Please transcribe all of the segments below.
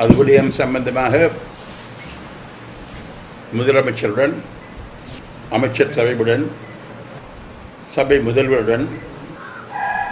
அது விடயம் சம்பந்தமாக முதலமைச்சருடன், அமைச்சர் சபையுடன், சபை முதல்வருடன்,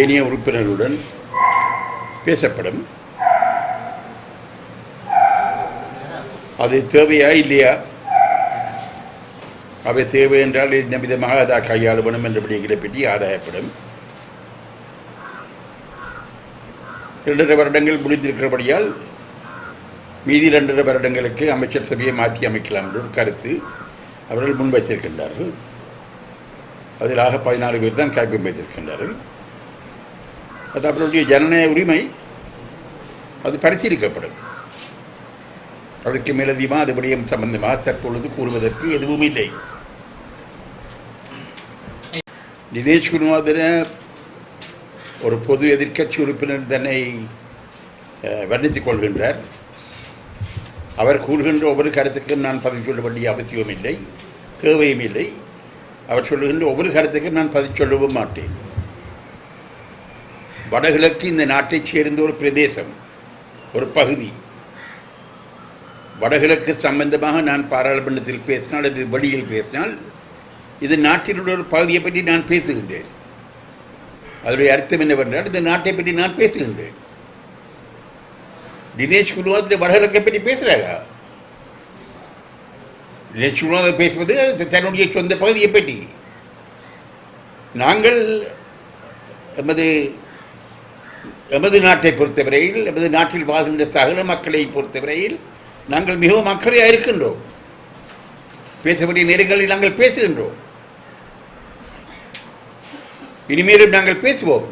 ஏனைய உறுப்பினர்களுடன் பேசப்படும். அது தேவையா இல்லையா, அவை தேவை என்றால் என்ன விதமாக அதை கையாள வேணும் என்ற விடயங்களை பற்றி ஆராயப்படும். 2.5 வருடங்கள் முடிந்திருக்கிறபடியால் மீதி 2.5 வருடங்களுக்கு அமைச்சர் சபையை மாற்றி அமைக்கலாம் என்ற ஒரு கருத்து அவர்கள் முன்வைத்திருக்கின்றார்கள். அதிலாக 14 பேர் தான் கைப்பம் வைத்திருக்கின்றார்கள். அது அவர்களுடைய ஜனநாயக உரிமை, அது பரிசீலிக்கப்படும். அதற்கு மேலதிகமாக அது விடயம் சம்பந்தமாக தற்பொழுது கூறுவதற்கு எதுவும் இல்லை. தினேஷ் குணவர்தன ஒரு பொது எதிர்க்கட்சி உறுப்பினர் தன்னை வர்ணித்துக் கொள்கின்றார். அவர் கூறுகின்ற ஒவ்வொரு கருத்துக்கும் நான் பதில் சொல்ல வேண்டிய அவசியம் இல்லை, தேவையும் இல்லை. அவர் சொல்லுகின்ற ஒவ்வொரு கருத்துக்கும் நான் பதில் சொல்லவும் மாட்டேன். வடகிழக்கு இந்த நாட்டைச் சேர்ந்த ஒரு பிரதேசம், ஒரு பகுதி. வடகிழக்கு சம்பந்தமாக நான் பாராளுமன்றத்தில் பேசினால், அது வெளியில் பேசினால், இது நாட்டினுடைய ஒரு பகுதியை பற்றி நான் பேசுகின்றேன். அதனுடைய அர்த்தம் என்னவென்றால் இந்த நாட்டை பற்றி நான் பேசுகின்றேன். தினேஷ் குணவர்தன வடகிழக்கை பற்றி பேசுகிறாரா? தினேஷ் குணவர்தன பேசுவது தன்னுடைய சொந்த பகுதியை பற்றி. நாங்கள் எமது நாட்டை பொறுத்தவரையில், எமது நாட்டில் வாழ்கின்ற சகல மக்களை பொறுத்தவரையில் நாங்கள் மிகவும் அக்கறையாக இருக்கின்றோம். பேச வேண்டிய நேரங்களில் நாங்கள் பேசுகின்றோம். இனிமேலும் நாங்கள் பேசுவோம்.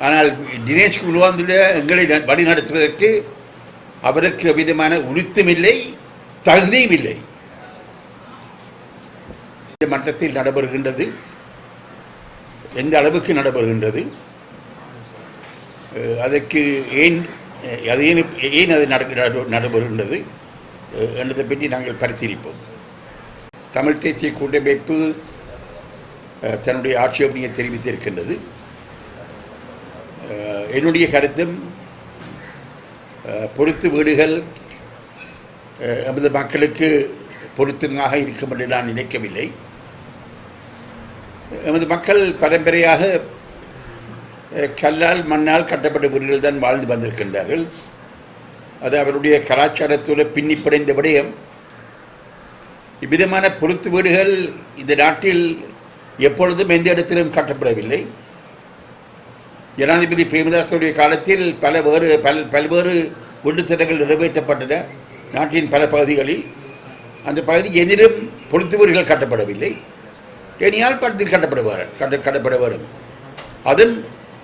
ஆனால் தினேஷ் குணவர்தன எங்களை வழிநடத்துவதற்கு அவருக்கு விதமான உரித்தும் இல்லை, தகுதியும் இல்லை. இந்த மட்டத்தில் நடைபெறுகின்றது, எந்த அளவுக்கு நடைபெறுகின்றது, அதற்கு ஏன் அது நடைபெறுகின்றது என்பதை பற்றி நாங்கள் பரிசீலிப்போம். தமிழ் தேசிய கூட்டமைப்பு தன்னுடைய ஆட்சேபனையை தெரிவித்திருக்கின்றது. என்னுடைய கருத்தும் பொருத்து வீடுகள் நமது மக்களுக்கு பொருத்தமாக இருக்கும் என்று நான் நினைக்கவில்லை. நமது மக்கள் பரம்பரையாக கல்லால் மண்ணால் கட்டப்பட்ட வீடுகள் தான் வாழ்ந்து வந்திருக்கின்றார்கள். அது அவருடைய கலாச்சாரத்தோடு பின்னிப்படைந்த விடயம். இவ்விதமான பொருத்து வீடுகள் இந்த நாட்டில் எப்பொழுதும் எந்த இடத்திலும் கட்டப்படவில்லை. ஜனாதிபதி பிரேமதாசனுடைய காலத்தில் பல்வேறு வீட்டுத்திட்டங்கள் நிறைவேற்றப்பட்டன நாட்டின் பல பகுதிகளில். அந்த பகுதி எதிரும் பொருத்து வீடுகள் கட்டப்படவில்லை. ஏனையால் படத்தில் கட்டப்பட வரும். அதுவும்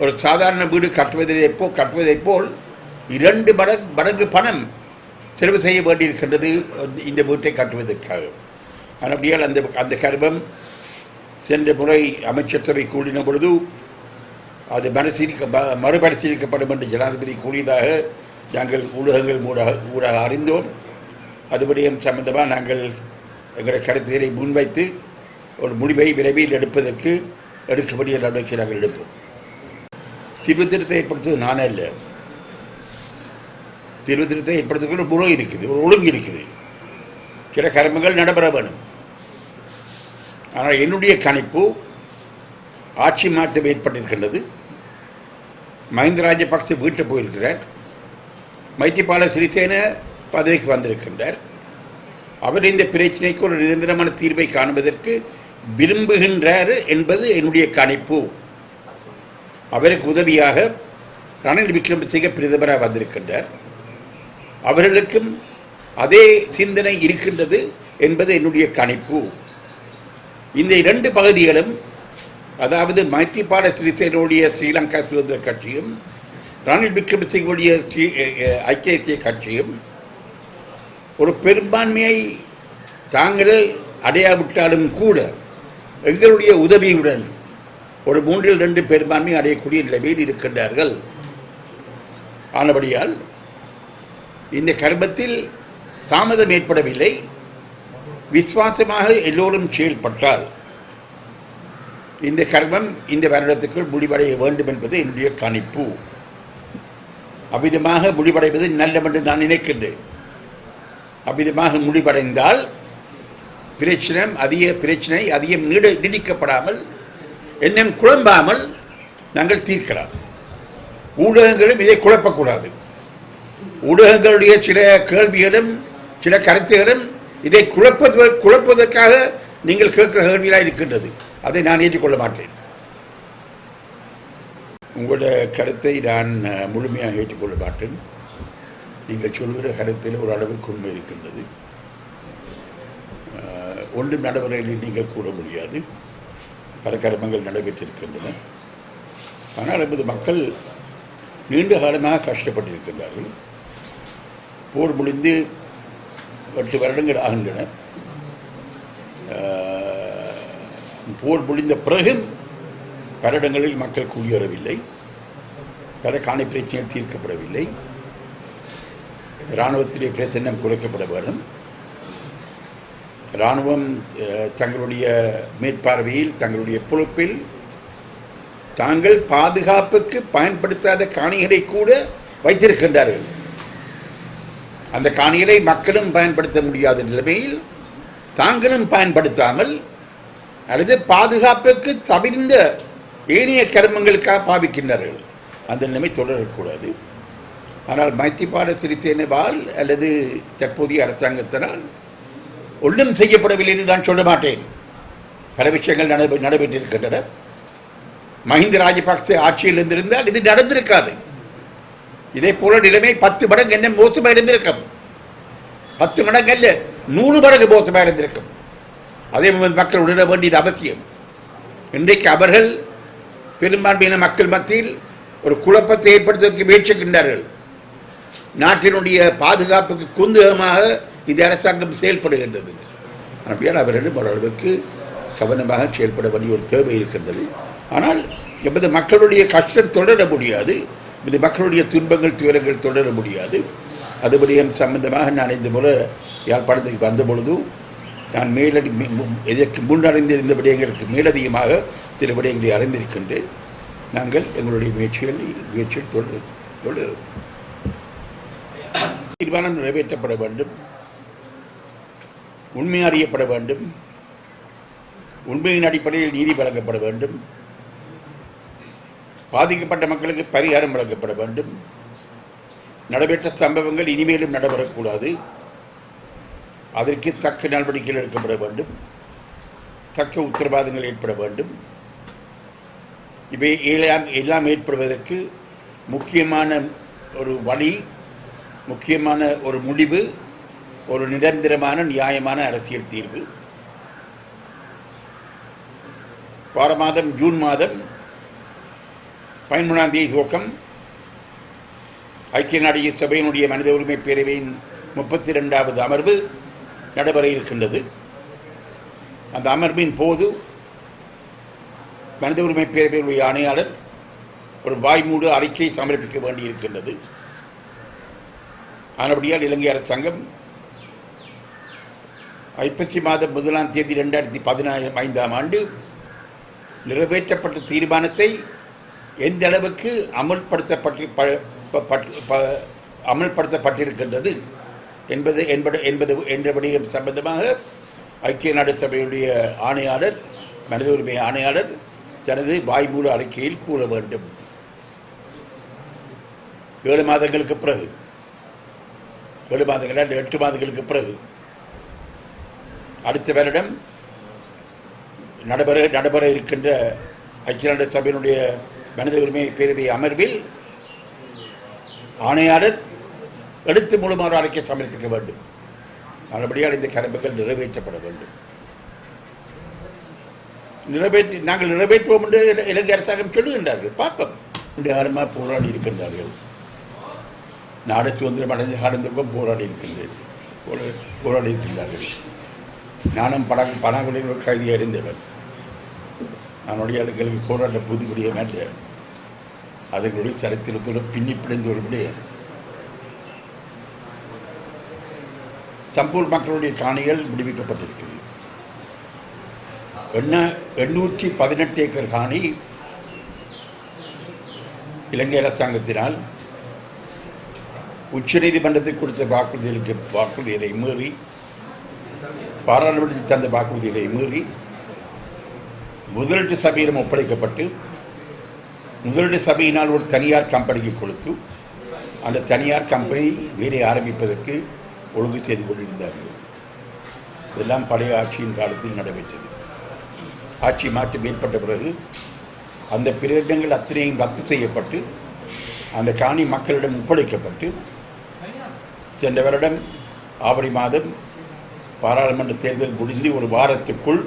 ஒரு சாதாரண வீடு கட்டுவதைப் போல் 2 மடங்கு பணம் செலவு செய்ய வேண்டியிருக்கின்றது இந்த வீட்டை கட்டுவதற்காக. அப்படியால் அந்த கர்மம் சென்ற முறை அமைச்சர் சபை கூடின பொழுது அது மறுபரிசீலிக்கப்படும் என்று ஜனாதிபதி கூறியதாக நாங்கள் ஊடகங்கள் ஊடாக அறிந்தோம். அதுபடியும் சம்பந்தமாக நாங்கள் எங்களுடைய கருத்துக்களை முன்வைத்து ஒரு முடிவை விரைவில் எடுக்கக்கூடிய நடவடிக்கை நாங்கள் எடுப்போம். திருத்தத்தை ஏற்படுத்துவது நானே இல்லை. திருத்தத்தை ஏற்படுத்துகிற ஒரு முறை இருக்குது, ஒரு ஒழுங்கு இருக்குது. சில கர்மங்கள் நடைபெற வேணும். ஆனால் என்னுடைய கணிப்பு ஆட்சி மாற்றம் ஏற்பட்டிருக்கின்றது. மஹிந்த ராஜபக்சே வீட்டு போயிருக்கிறார். மைத்திரிபால சிறிசேன பதவிக்கு வந்திருக்கின்றார். அவர் இந்த பிரச்சனைக்கு ஒரு நிரந்தரமான தீர்வை காணுவதற்கு விரும்புகின்றார் என்பது என்னுடைய கணிப்பு. அவருக்கு உதவியாக ரணில் விக்ரமசிங்க பிரதமராக வந்திருக்கின்றார். அவர்களுக்கும் அதே சிந்தனை இருக்கின்றது என்பது என்னுடைய கணிப்பு. இந்த 2 பகுதிகளும், அதாவது மைத்திரிபால சிறிசேனுடைய ஸ்ரீலங்கா சுதந்திர கட்சியும் ரணில் விக்ரமசிங்கனுடைய ஐக்கிய தேசிய கட்சியும் ஒரு பெரும்பான்மையை தாங்கள் அடையாவிட்டாலும் கூட எங்களுடைய உதவியுடன் ஒரு 3/2 பெரும்பான்மை அடையக்கூடிய நிலைமையில் இருக்கின்றார்கள். ஆனபடியால் இந்த கர்மத்தில் தாமதம் ஏற்படவில்லை. விசுவாசமாக எல்லோரும் செயல்பட்டால் இந்த கர்மம் இந்த வருடத்துக்குள் முடிவடைய வேண்டும் என்பது என்னுடைய கணிப்பு. அவ்விதமாக முடிவடைவது நல்லம் என்று நான் நினைக்கின்றேன். அவ்விதமாக முடிவடைந்தால் பிரச்சனை அதிகம் நீடிக்கப்படாமல் இன்னும் குழம்பாமல் நாங்கள் தீர்க்கலாம். ஊடகங்களும் இதை குழப்பக்கூடாது. ஊடகங்களுடைய சில கேள்விகளும் சில கருத்துகளும் இதை குழப்பதற்காக நீங்கள் கேட்கிற கேள்வியாக இருக்கின்றது. அதை நான் ஏற்றுக்கொள்ள மாட்டேன். உங்களோட கருத்தை நான் முழுமையாக ஏற்றுக்கொள்ள மாட்டேன். நீங்கள் சொல்கிற கருத்தில் ஒரு அளவுக்கு உண்மை இருக்கின்றது. ஒன்றும் நடைமுறைகளில் நீங்கள் கூற முடியாது. பல கர்மங்கள் நடைபெற்றிருக்கின்றன. ஆனால் நமது மக்கள் நீண்ட காலமாக கஷ்டப்பட்டிருக்கின்றார்கள். போர் முடிந்து 8 வருடங்கள் ஆகின்றன. போர் முடிந்த பிறகும் பல இடங்களில் மக்கள் குடியேறவில்லை. பல காணி பிரச்சனைகள் தீர்க்கப்படவில்லை. இராணுவத்திலே பிரச்சனை குறைக்கப்பட வேண்டும். இராணுவம் தங்களுடைய மேற்பார்வையில் தங்களுடைய பொறுப்பில் தாங்கள் பாதுகாப்புக்கு பயன்படுத்தாத காணிகளை கூட வைத்திருக்கின்றார்கள். அந்த காணிகளை மக்களும் பயன்படுத்த முடியாத நிலைமையில் தாங்களும் பயன்படுத்தாமல் அல்லது பாதுகாப்புக்கு தவிர்ந்த ஏனைய கர்மங்களுக்காக பாவிக்கின்றார்கள். அந்த நிலைமை தொடரக்கூடாது. ஆனால் மைத்திரிபால சிறிசேனவால் அல்லது தற்போதைய அரசாங்கத்தினால் ஒன்றும் செய்யப்படவில்லை என்று நான் சொல்ல மாட்டேன். பல விஷயங்கள் நடைபெற்றிருக்கின்றன. மஹிந்த ராஜபக்சே ஆட்சியில் இருந்திருந்தால் இது நடந்திருக்காது. இதே போல நிலைமை 10 மடங்கு என்ன மோசமாக இருந்திருக்கும். 10 மடங்கு அல்ல 100 மடங்கு மோசமாக இருந்திருக்கும். அதே மக்கள் உணர வேண்டியது அவசியம். இன்றைக்கு அவர்கள் பெரும்பான்மையான மக்கள் மத்தியில் ஒரு குழப்பத்தை ஏற்படுத்துவதற்கு முயற்சிக்கின்றார்கள். நாட்டினுடைய பாதுகாப்புக்கு குந்தகமாக இந்த அரசாங்கம் செயல்படுகின்றது. அப்படியால் அவர்களும் ஓரளவுக்கு கவனமாக செயல்பட வேண்டிய ஒரு தேவை இருக்கின்றது. ஆனால் எமது மக்களுடைய கஷ்டம் தொடர முடியாது. இது மக்களுடைய துன்பங்கள் துயரங்கள் தொடர முடியாது. அது விடயம் சம்பந்தமாக நான் இந்த முறை யாழ்ப்பாணத்துக்கு வந்த பொழுது நான் இதற்கு முன்னறிந்திருந்த விடயங்களுக்கு மேலதிகமாக சில விடயங்களை அறிந்திருக்கின்றேன். நாங்கள் எங்களுடைய முயற்சியில் தொடரும். தீர்மானம் நிறைவேற்றப்பட வேண்டும். உண்மை அறியப்பட வேண்டும். உண்மையின் அடிப்படையில் நீதி வழங்கப்பட வேண்டும். பாதிக்கப்பட்ட மக்களுக்கு பரிகாரம் வழங்கப்பட வேண்டும். நடைபெற்ற சம்பவங்கள் இனிமேலும் நடைபெறக்கூடாது. அதற்கு தக்க நடவடிக்கைகள் எடுக்கப்பட வேண்டும். தக்க உத்தரவாதங்கள் ஏற்பட வேண்டும். இவை எல்லாம் ஏற்படுவதற்கு முக்கியமான ஒரு வழி, முக்கியமான ஒரு முடிவு, ஒரு நிரந்தரமான நியாயமான அரசியல் தீர்வு. வார மாதம் ஜூன் மாதம் 13ஆம் தேதி துவக்கம் ஐக்கிய நாடுகள் சபையினுடைய மனித உரிமை பேரவையின் 32வது அமர்வு நடைபெற இருக்கின்றது. அந்த அமர்வின் போது மனித உரிமை பேரவையுடைய ஆணையாளர் ஒரு வாய்மூடு அறிக்கை சமர்ப்பிக்க வேண்டியிருக்கின்றது. ஆனபடியால் இலங்கை அரசாங்கம் ஐப்பசி மாதம் 1ஆம் தேதி 2015ஆம் ஆண்டு நிறைவேற்றப்பட்ட தீர்மானத்தை எந்த அளவுக்கு அமல்படுத்தப்பட்டிருக்கின்றது என்ற விடயம் சம்பந்தமாக ஐக்கிய நாடு சபையுடைய ஆணையாளர், மனித உரிமை ஆணையாளர் தனது வாய்மூல அறிக்கையில் கூற வேண்டும். 7 மாதங்களுக்கு பிறகு, 7 மாதங்கள் 8 மாதங்களுக்கு பிறகு அடுத்த வருடம் நடைபெற இருக்கின்ற ஐக்கிய நாடு சபையினுடைய மனித உரிமை பேரவை அமர்வில் ஆணையாளர் எடுத்து மூலமாக அறிக்கை சமர்ப்பிக்க வேண்டும். நல்லபடியால் இந்த கடமைகள் நிறைவேற்றப்பட வேண்டும். நாங்கள் நிறைவேற்றுவோம் என்று இலங்கை அரசாங்கம் சொல்லுகின்றார்கள். பார்ப்போம். இந்த காலமாக போராடி இருக்கின்றார்கள். நாடு சுதந்திரம் அடைந்து காலத்திற்கும் போராடி இருக்கின்றார்கள். நானும் பணங்களில் ஒரு கைதியாக இருந்தவன். நம்முடைய எங்களுக்கு போராட்ட புதுபடிய மேட்ட அதுங்களுடைய சரித்திரத்தோடு பின்னி பிணைந்த ஒருபடிய சம்பூர் மக்களுடைய காணிகள் விடுவிக்கப்பட்டிருக்கிறது. 818 ஏக்கர் காணி இலங்கை அரசாங்கத்தினால் உச்சநீதிமன்றத்துக்கு கொடுத்த வாக்குறுதிகளை மீறி, பாராளுமன்றத்தில் தந்த வாக்குறுதிகளை மீறி முதலீட்டு சபையிடம் ஒப்படைக்கப்பட்டு முதலீட்டு சபையினால் ஒரு தனியார் கம்பெனிக்கு கொடுத்து அந்த தனியார் கம்பெனி வேலை ஆரம்பிப்பதற்கு ஒழுங்கு செய்து கொண்டிருந்தார்கள். இதெல்லாம் பழைய ஆட்சியின் காலத்தில் நடைபெற்றது. ஆட்சி மாற்றம் ஏற்பட்ட பிறகு அந்த பிரகடனங்கள் அத்தனையும் ரத்து செய்யப்பட்டு அந்த காணி மக்களிடம் ஒப்படைக்கப்பட்டு சென்ற வருடம் ஆவணி மாதம் பாராளுமன்ற தேர்தல் முடிந்து ஒரு வாரத்துக்குள்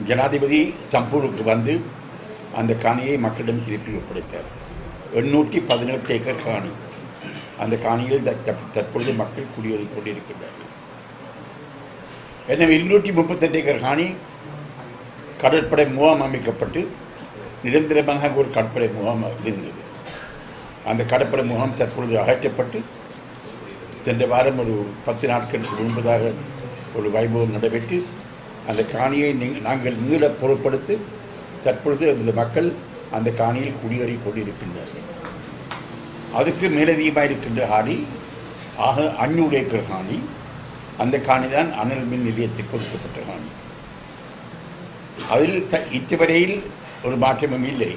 ஜனாதிபதி சம்பூருக்கு வந்து அந்த காணியை மக்களிடம் திருப்பி ஒப்படைத்தார். 818 ஏக்கர் காணி. அந்த காணியில் தற்பொழுது மக்கள் குடியேறிக் கொண்டிருக்கின்றார்கள். எனவே 238 ஏக்கர் காணி கடற்படை முகாம் அமைக்கப்பட்டு நிரந்தரமாக ஒரு கடற்படை முகாம் இருந்தது. அந்த கடற்படை முகாம் தற்பொழுது அகற்றப்பட்டு சென்ற வாரம் ஒரு 10 நாட்களுக்கு முன்பதாக ஒரு வைபவம் நடைபெற்று அந்த காணியை நாங்கள் மீள பொருட்படுத்தி தற்பொழுது அந்த மக்கள் அந்த காணியில் குடியேறி கொண்டிருக்கின்றார்கள். அதுக்கு மேலதிகமாக இருக்கின்ற காணி 500 ஏக்கர் காணி. அந்த காணி தான் அனல் மின் நிலையத்துக்கு கொடுக்கப்பட்ட காணி. அதில் இதுவரையில் ஒரு மாற்றமும் இல்லை.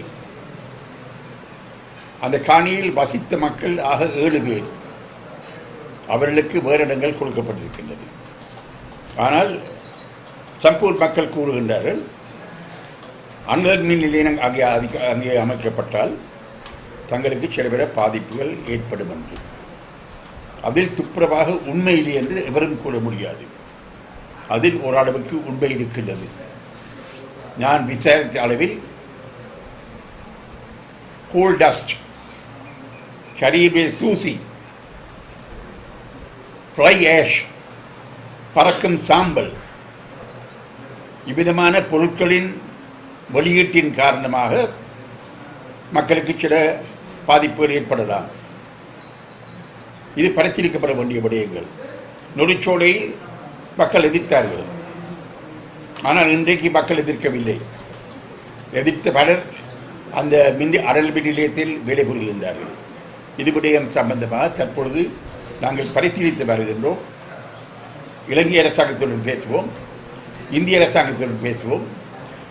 அந்த காணியில் வசித்த மக்கள் 7 பேர். அவர்களுக்கு வேறு இடங்கள் கொடுக்கப்பட்டிருக்கின்றது. ஆனால் சம்பூர் மக்கள் கூறுகின்றார்கள், அனல் மின் நிலையம் அங்கே அமைக்கப்பட்டால் தங்களுக்கு சிலவிட பாதிப்புகள் ஏற்படும் என்று. அதில் துப்புரவாக உண்மை இல்லை என்று எவரும் கூற முடியாது. அதில் ஓரளவுக்கு உண்மை இருக்கின்றது. நான் விசாரித்த அளவில் கோல் டஸ்ட், கரீபில் தூசி, ஃப்ளை ஆஷ், பறக்கும் சாம்பல், இவ்விதமான பொருட்களின் வெளியீட்டின் காரணமாக மக்களுக்கு சில பாதிப்புகள் ஏற்படலாம். இது பரிசீலிக்கப்பட வேண்டிய விடயங்கள். நொடிச்சோடையில் மக்கள் எதிர்த்தார்கள். ஆனால் இன்றைக்கு மக்கள் எதிர்க்கவில்லை. எதிர்த்த பலர் அந்த அனல் மின் நிலையத்தில் வேலை புரிகின்றார்கள். இது விடயம் சம்பந்தமாக தற்பொழுது நாங்கள் பரிசீலித்து வருகின்றோம். இலங்கை அரசாங்கத்துடன் பேசுவோம், இந்திய அரசாங்கத்துடன் பேசுவோம்,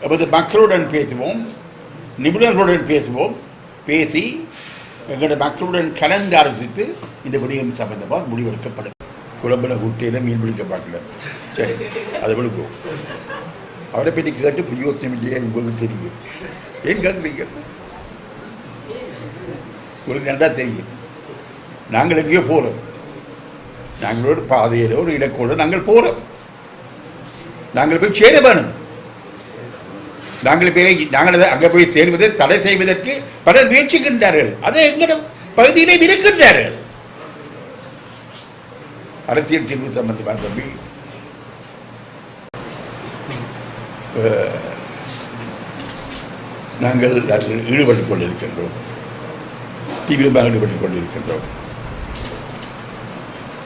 நமது மக்களுடன் பேசுவோம், நிபுணர்களுடன் பேசுவோம். பேசி எங்களுடைய மக்களுடன் கலந்து ஆலோசித்து இந்த விடயம் சம்பந்தமாக முடிவெடுக்கப்படும். குழம்புல ஊட்டியில மீன் பிடிக்க பார்க்கல, சரி அதை விழுக்கும். அவரை பற்றி கேட்டு பிரயோசனம் இல்லையா உங்களுக்கு தெரியும். ஏன் கேட்குறீங்க? உங்களுக்கு நல்லா தெரியும். நாங்கள் எங்கேயோ போகிறோம். நாங்களோட பாதையில ஒரு இலக்கோடு நாங்கள் போகிறோம். நாங்கள் போய் சேர வேணும். நாங்கள் அங்கே போய் சேர்வதை தடை செய்வதற்கு பலர் முயற்சிக்கின்றார்கள். அதை எங்களிடம் பகுதியிலே இருக்கின்றார்கள். அரசியல் தீர்வு சம்பந்தமாக தம்பி நாங்கள் அதில் ஈடுபட்டுக் கொண்டிருக்கின்றோம், தீவிரமாக ஈடுபட்டுக் கொண்டிருக்கின்றோம்.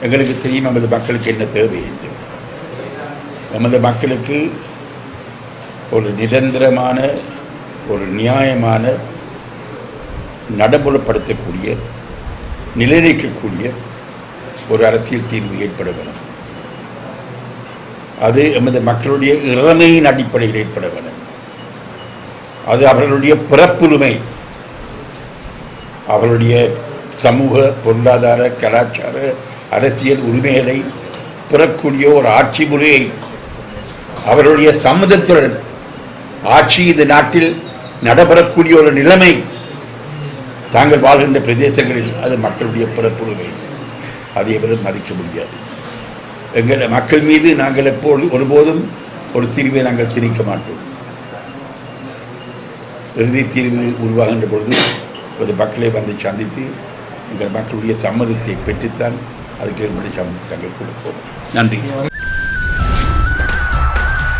எங்களுக்கு தெரியும் நமது மக்களுக்கு என்ன தேவை என்று. நமது மக்களுக்கு ஒரு நிரந்தரமான, ஒரு நியாயமான, நடைமுறைப்படுத்தக்கூடிய, நிலைநிற்கக்கூடிய ஒரு அரசியல் தீர்வு ஏற்பட வேண்டும். அது நமது மக்களுடைய இளமையின் அடிப்படையில் ஏற்பட வேண்டும். அது அவர்களுடைய பிறப்புரிமை, அவர்களுடைய சமூக, பொருளாதார, கலாச்சார, அரசியல் உரிமைகளை பெறக்கூடிய ஒரு ஆட்சி முறையை அவருடைய சம்மதத்துடன் ஆட்சி இந்த நாட்டில் நடைபெறக்கூடிய ஒரு நிலைமை தாங்கள் வாழ்கின்ற பிரதேசங்களில் அது மக்களுடைய பிறப்புரிமை. அதை எவரும் மதிக்க முடியாது. எங்கள் மக்கள் மீது நாங்கள் ஒருபோதும் ஒரு தீர்வை நாங்கள் திணிக்க மாட்டோம். இறுதி தீர்வு உருவாகின்ற பொழுது ஒரு மக்களை வந்து சந்தித்து எங்கள் மக்களுடைய சம்மதத்தை பெற்றுத்தான் அதுக்கு என்னுடைய சம்மதத்தை நாங்கள் கொடுப்போம். நன்றி.